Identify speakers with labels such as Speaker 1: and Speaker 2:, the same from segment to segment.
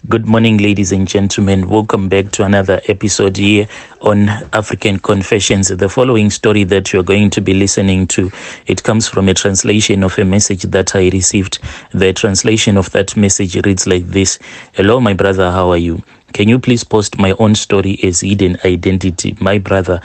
Speaker 1: Good morning, ladies and gentlemen. Welcome back to another episode here on African Confessions. The following story that you're going to be listening to, it comes from a translation of a message that I received. The translation of that message reads like this. Hello, my brother, how are you? Can you please post my own story as hidden identity? My brother,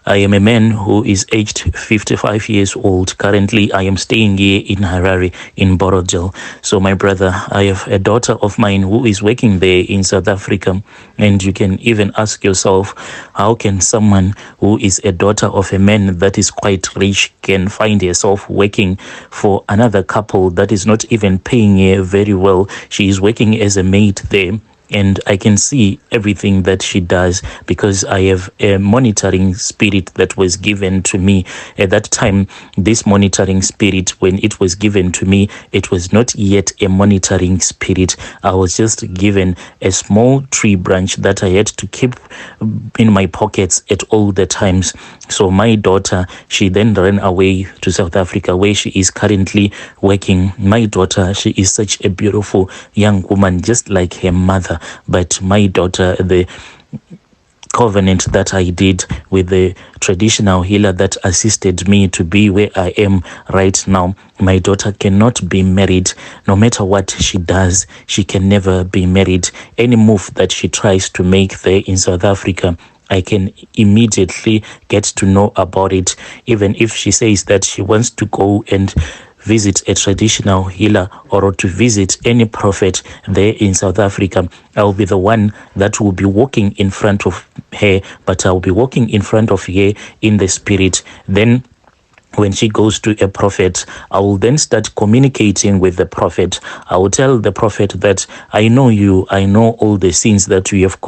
Speaker 1: I am a man who is aged 55 years old. Currently, I am staying here in Harare, in Borodale. So, my brother, I have a daughter of mine who is working there in South Africa. And you can even ask yourself, how can someone who is a daughter of a man that is quite rich can find herself working for another couple that is not even paying her very well? She is working as a maid there. And I can see everything that she does because I have a monitoring spirit that was given to me. At that time, this monitoring spirit, when it was given to me, it was not yet a monitoring spirit. I was just given a small tree branch that I had to keep in my pockets at all the times. So my daughter, she then ran away to South Africa where she is currently working. My daughter, she is such a beautiful young woman, just like her mother. But my daughter, the covenant that I did with the traditional healer that assisted me to be where I am right now, my daughter cannot be married. No matter what she does, she can never be married. Any move that she tries to make there in South Africa, I can immediately get to know about it. Even if she says that she wants to go and visit a traditional healer or to visit any prophet there in South Africa, I'll be the one that will be walking in front of her, but I'll be walking in front of her in the spirit. Then when she goes to a prophet, I will then start communicating with the prophet. I will tell the prophet that I know you, I know all the sins that you have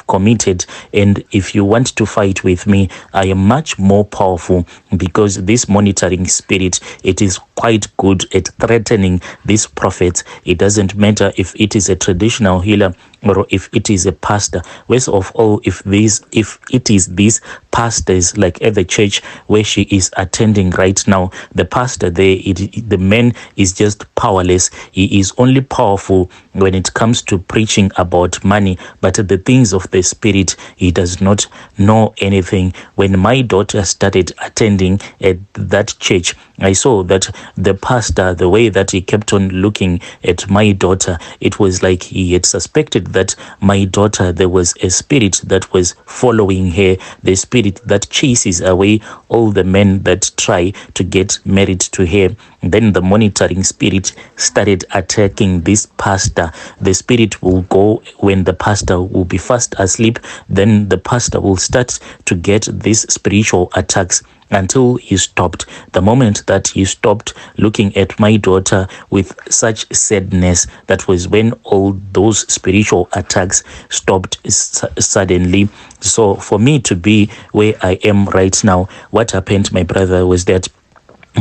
Speaker 1: committed, and if you want to fight with me, I am much more powerful, because this monitoring spirit, it is quite good at threatening these prophets. It doesn't matter if it is a traditional healer or if it is a pastor. Worst of all, if it is these pastors, like at the church where she is attending right now, the pastor there, the man is just powerless. He is only powerful when it comes to preaching about money, but the things of the spirit, he does not know anything. When my daughter started attending at that church, I saw that the pastor, the way that he kept on looking at my daughter, it was like he had suspected that my daughter, there was a spirit that was following her, the spirit that chases away all the men that try to get married to her. Then the monitoring spirit started attacking this pastor. The spirit will go when the pastor will be fast asleep. Then the pastor will start to get these spiritual attacks until he stopped. The moment that he stopped looking at my daughter with such sadness, that was when all those spiritual attacks stopped suddenly. So for me to be where I am right now, what happened, my brother, was that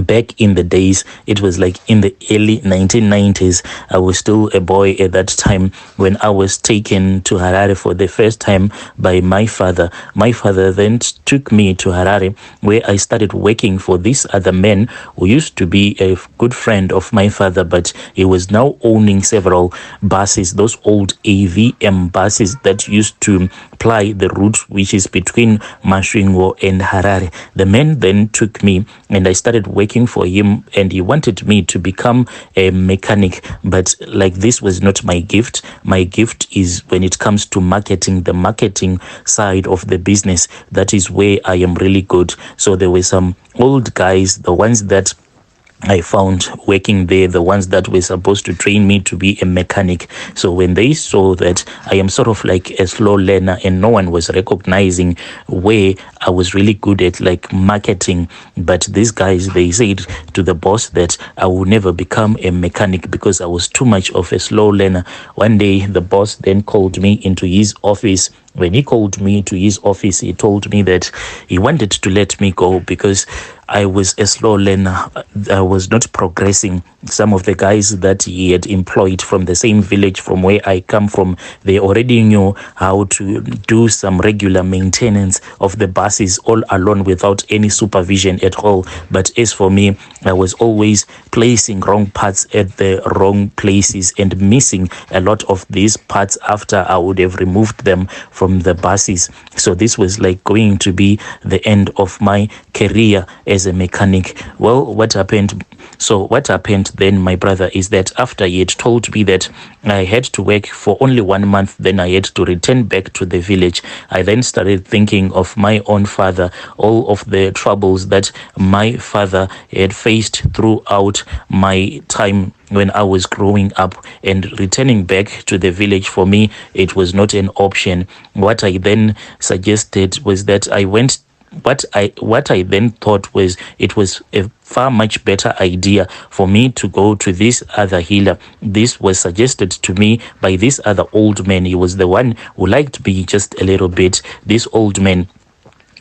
Speaker 1: back in the days, it was like in the early 1990s, I was still a boy at that time when I was taken to Harare for the first time by my father. My father then took me to Harare, where I started working for this other man who used to be a good friend of my father, but he was now owning several buses, those old AVM buses that used to ply the route which is between Masvingo and Harare. The man then took me and I started working for him, and he wanted me to become a mechanic, but like this was not my gift. My gift is when it comes to marketing, the marketing side of the business. That is where I am really good. So there were some old guys, the ones that I found working there, the ones that were supposed to train me to be a mechanic. So when they saw that I am sort of like a slow learner and no one was recognizing where I was really good at like marketing, but these guys, they said to the boss that I will never become a mechanic because I was too much of a slow learner. One day the boss then called me into his office When he called me to his office, he told me that he wanted to let me go because I was a slow learner. I was not progressing. Some of the guys that he had employed from the same village from where I come from, they already knew how to do some regular maintenance of the buses all alone without any supervision at all. But as for me, I was always placing wrong parts at the wrong places and missing a lot of these parts after I would have removed them from the buses. So this was like going to be the end of my career as a mechanic. Well, what happened? So what happened then, my brother, is that after he had told me that I had to work for only 1 month, then I had to return back to the village. I then started thinking of my own father, all of the troubles that my father had faced throughout my time when I was growing up, and returning back to the village for me, it was not an option. What I then suggested was that what I then thought was it was a far much better idea for me to go to this other healer. This was suggested to me by this other old man. He was the one who liked me just a little bit. This old man,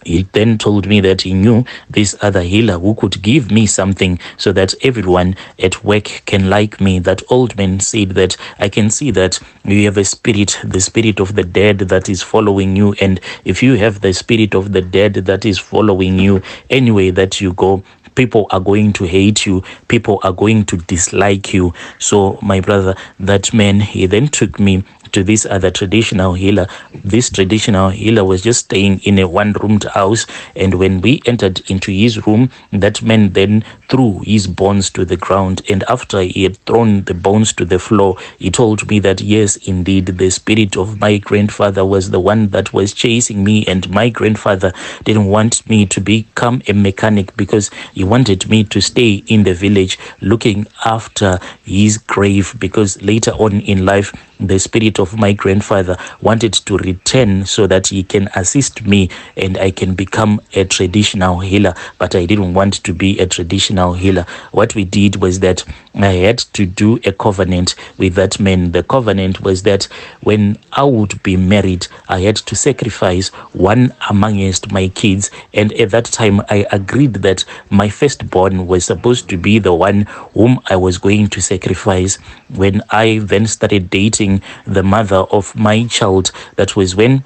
Speaker 1: he then told me that he knew this other healer who could give me something so that everyone at work can like me. That old man said that I can see that you have a spirit, the spirit of the dead that is following you. And if you have the spirit of the dead that is following you, anyway that you go, people are going to hate you. People are going to dislike you. So my brother, that man, he then took me to this other traditional healer. This traditional healer was just staying in a one-roomed house, and when we entered into his room, that man then threw his bones to the ground, and after he had thrown the bones to the floor, he told me that yes, indeed, the spirit of my grandfather was the one that was chasing me, and my grandfather didn't want me to become a mechanic because he wanted me to stay in the village looking after his grave, because later on in life, the spirit of my grandfather wanted to return so that he can assist me and I can become a traditional healer. But I didn't want to be a traditional healer. What we did was that I had to do a covenant with that man. The covenant was that when I would be married, I had to sacrifice one amongst my kids. And at that time, I agreed that my firstborn was supposed to be the one whom I was going to sacrifice. When I then started dating the mother of my child, that was when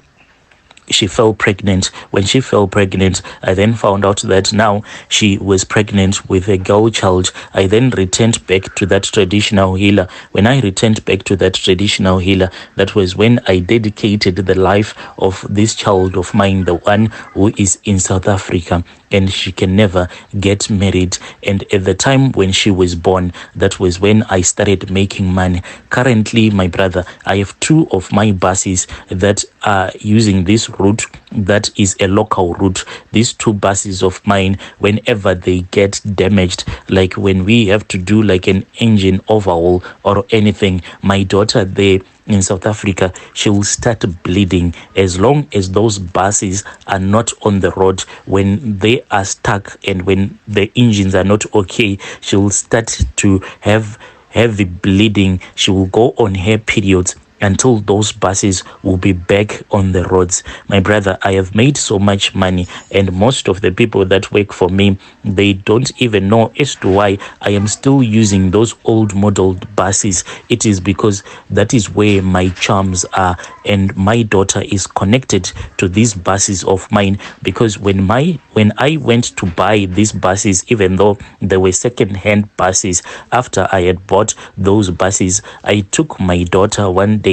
Speaker 1: she fell pregnant. When she fell pregnant, I then found out that now she was pregnant with a girl child. I then returned back to that traditional healer. When I returned back to that traditional healer, that was when I dedicated the life of this child of mine, the one who is in South Africa, and she can never get married. And at the time when she was born, that was when I started making money. Currently, my brother, I have 2 of my buses that are using this route. That is a local route. These 2 buses of mine, whenever they get damaged, like when we have to do like an engine overhaul or anything, my daughter there in South Africa, she will start bleeding as long as those buses are not on the road. When they are stuck and when the engines are not okay, she will start to have heavy bleeding. She will go on her periods until those buses will be back on the roads. My brother, I have made so much money, and most of the people that work for me, they don't even know as to why I am still using those old modeled buses. It is because that is where my charms are, and my daughter is connected to these buses of mine, because when I went to buy these buses, even though they were second-hand buses, after I had bought those buses, I took my daughter one day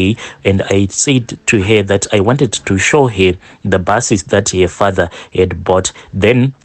Speaker 1: and I said to her that I wanted to show her the buses that her father had bought. Then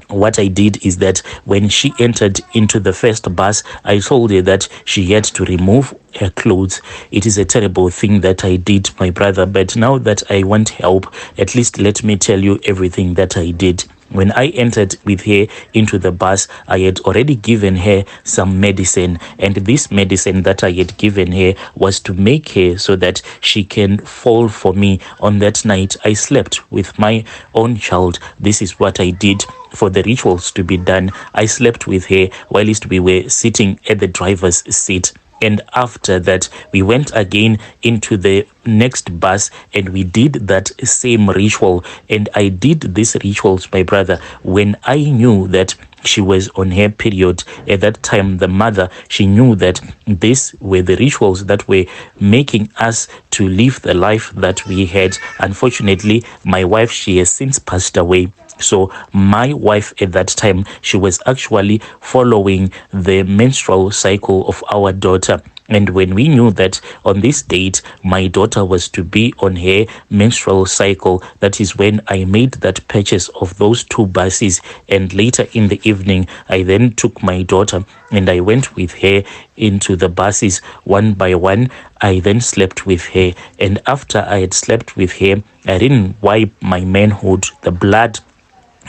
Speaker 1: what I did is that when she entered into the first bus, I told her that she had to remove her clothes. It is a terrible thing that I did, my brother, but now that I want help, at least let me tell you everything that I did. When I entered with her into the bus, I had already given her some medicine, and this medicine that I had given her was to make her so that she can fall for me. On that night, I slept with my own child. This is what I did for the rituals to be done. I slept with her whilst we were sitting at the driver's seat. And after that, we went again into the next bus and we did that same ritual. And I did these rituals, my brother, when I knew that she was on her period. At that time, the mother, she knew that these were the rituals that were making us to live the life that we had. Unfortunately, my wife, she has since passed away. So my wife at that time, she was actually following the menstrual cycle of our daughter. And when we knew that on this date, my daughter was to be on her menstrual cycle, that is when I made that purchase of those 2 buses. And later in the evening, I then took my daughter and I went with her into the buses one by one. I then slept with her. And after I had slept with her, I didn't wipe my manhood, the blood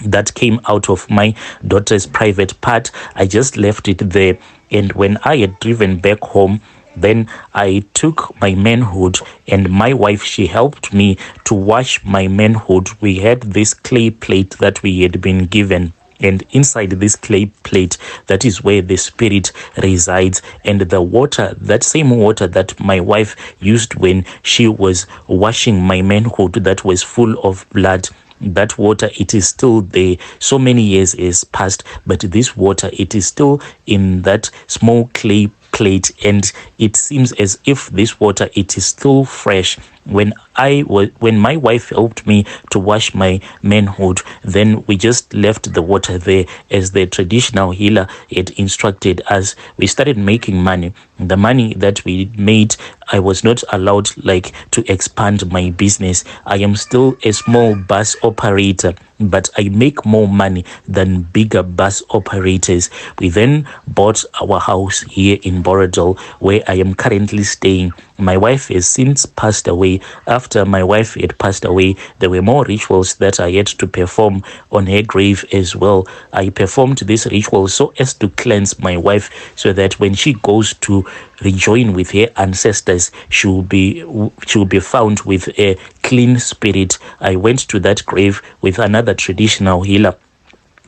Speaker 1: that came out of my daughter's private part. I just left it there. And when I had driven back home, then I took my manhood, and my wife, she helped me to wash my manhood. We had this clay plate that we had been given. And inside this clay plate, that is where the spirit resides. And the water, that same water that my wife used when she was washing my manhood, that was full of blood, that water, it is still there. So many years is passed, but this water, it is still in that small clay plate, and it seems as if this water, it is still fresh. When my wife helped me to wash my manhood, then we just left the water there as the traditional healer had instructed us. We started making money. The money that we made, I was not allowed to expand my business. I am still a small bus operator, but I make more money than bigger bus operators. We then bought our house here in Borodale, where I am currently staying. My wife has since passed away. After my wife had passed away, there were more rituals that I had to perform on her grave as well. I performed this ritual so as to cleanse my wife, so that when she goes to rejoin with her ancestors, she will be found with a clean spirit. I went to that grave with another traditional healer,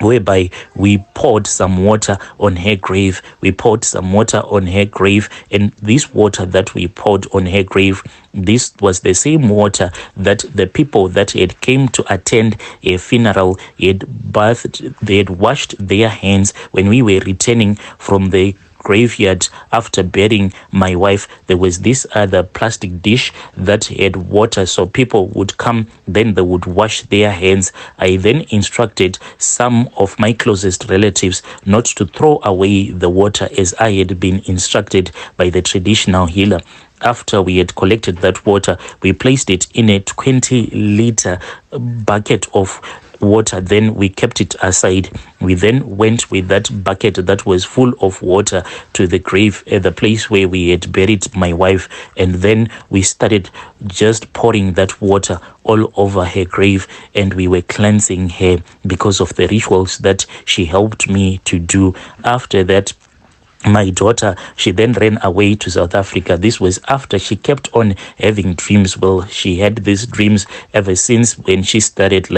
Speaker 1: whereby we poured some water on her grave. And this water that we poured on her grave, this was the same water that the people that had came to attend a funeral had bathed, they had washed their hands when we were returning from the graveyard after burying my wife. There was this other plastic dish that had water, so people would come, then they would wash their hands. I then instructed some of my closest relatives not to throw away the water, as I had been instructed by the traditional healer. After we had collected that water, we placed it in a 20-liter bucket of water. Then we kept it aside. We then went with that bucket that was full of water to the grave at the place where we had buried my wife, and then we started just pouring that water all over her grave, and we were cleansing her because of the rituals that she helped me to do. After that, my daughter, she then ran away to South Africa. This was after she kept on having dreams. Well, she had these dreams ever since when she started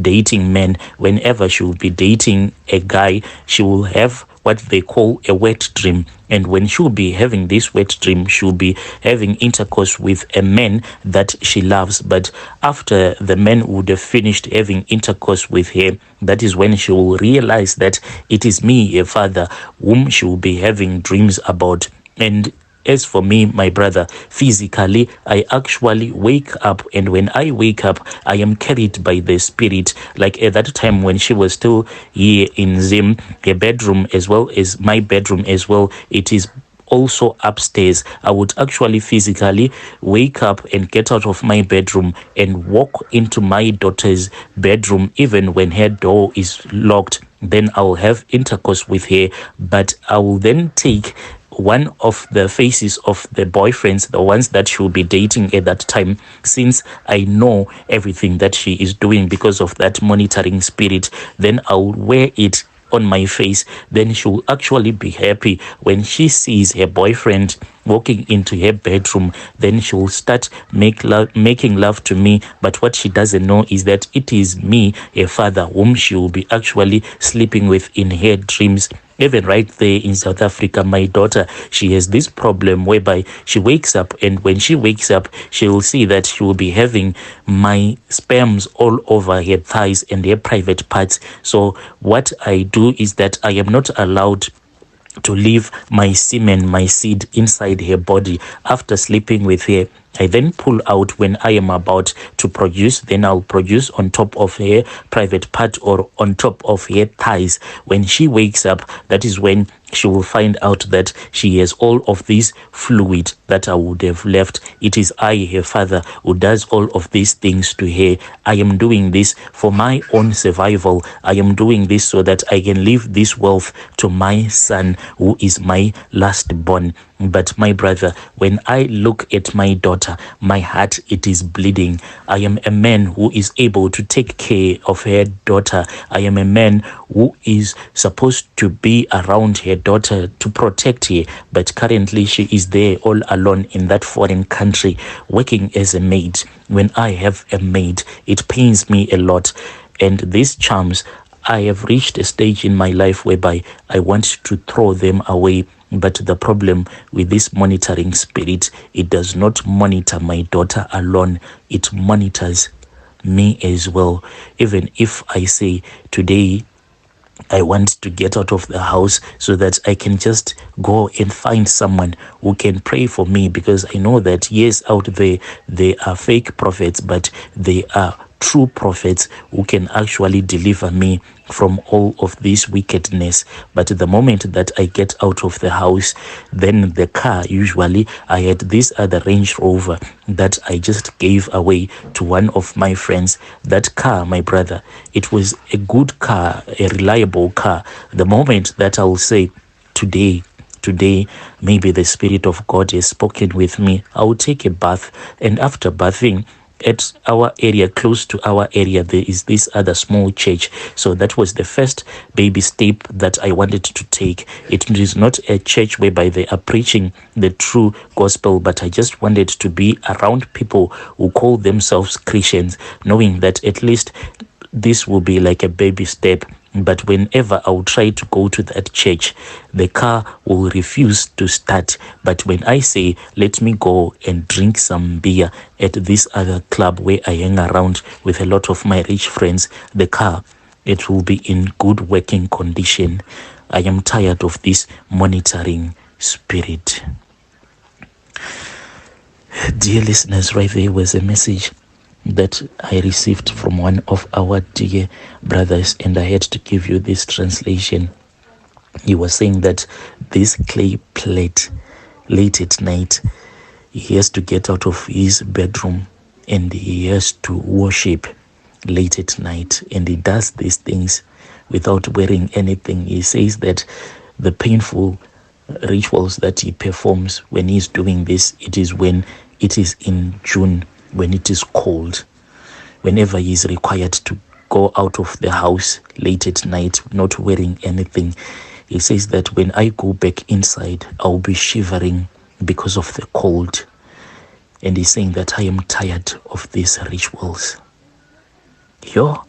Speaker 1: dating men. Whenever she will be dating a guy, she will have what they call a wet dream. And when she'll be having this wet dream, she'll be having intercourse with a man that she loves. But after the man would have finished having intercourse with her, that is when she will realize that it is me, her father, whom she will be having dreams about. And as for me, my brother, physically, I actually wake up, and when I wake up, I am carried by the spirit. Like at that time when she was still here in Zim, her bedroom as well as my bedroom as well, it is also upstairs. I would actually physically wake up and get out of my bedroom and walk into my daughter's bedroom, even when her door is locked. Then I will have intercourse with her, but I will then take one of the faces of the boyfriends, the ones that she will be dating at that time, since I know everything that she is doing because of that monitoring spirit. Then I will wear it on my face. Then she will actually be happy when she sees her boyfriend walking into her bedroom. Then she will start making love to me. But what she doesn't know is that it is me, her father, whom she will be actually sleeping with in her dreams. Even right there in South Africa, my daughter, she has this problem whereby she wakes up, and when she wakes up, she will see that she will be having my sperms all over her thighs and her private parts. So what I do is that I am not allowed to leave my semen, my seed inside her body. After sleeping with her, I then pull out when I am about to produce. Then I'll produce on top of her private part or on top of her thighs. When she wakes up, that is when she will find out that she has all of this fluid that I would have left. It is I, her father, who does all of these things to her. I am doing this for my own survival. I am doing this so that I can leave this wealth to my son, who is my last born. But my brother, when I look at my daughter, my heart, it is bleeding. I am a man who is able to take care of her daughter. I am a man who is supposed to be around her daughter to protect her. But currently she is there all alone in that foreign country, working as a maid. When I have a maid, it pains me a lot. And these charms, I have reached a stage in my life whereby I want to throw them away. But the problem with this monitoring spirit, it does not monitor my daughter alone. It monitors me as well. Even if I say today, I want to get out of the house so that I can just go and find someone who can pray for me, because I know that yes, out there are fake prophets, but they are true prophets who can actually deliver me from all of this wickedness. But the moment that I get out of the house, then the car, usually I had this other Range Rover that I just gave away to one of my friends. That car, my brother, it was a good car, a reliable car. The moment that I'll say today, maybe the Spirit of God has spoken with me, I will take a bath, and after bathing, at our area, close to our area, there is this other small church. So that was the first baby step that I wanted to take. It is not a church whereby they are preaching the true gospel, but I just wanted to be around people who call themselves Christians, knowing that at least this will be like a baby step. But whenever I will try to go to that church, the car will refuse to start. But when I say, let me go and drink some beer at this other club where I hang around with a lot of my rich friends, the car, it will be in good working condition. I am tired of this monitoring spirit. Dear listeners, right there was a message that I received from one of our dear brothers, and I had to give you this translation. He was saying that this clay plate, late at night, he has to get out of his bedroom and he has to worship late at night, and he does these things without wearing anything. He says that the painful rituals that he performs when he's doing this, it is when it is in June, when it is cold, whenever he is required to go out of the house late at night, not wearing anything. He says that when I go back inside, I'll be shivering because of the cold. And he's saying that I am tired of these rituals. Yo,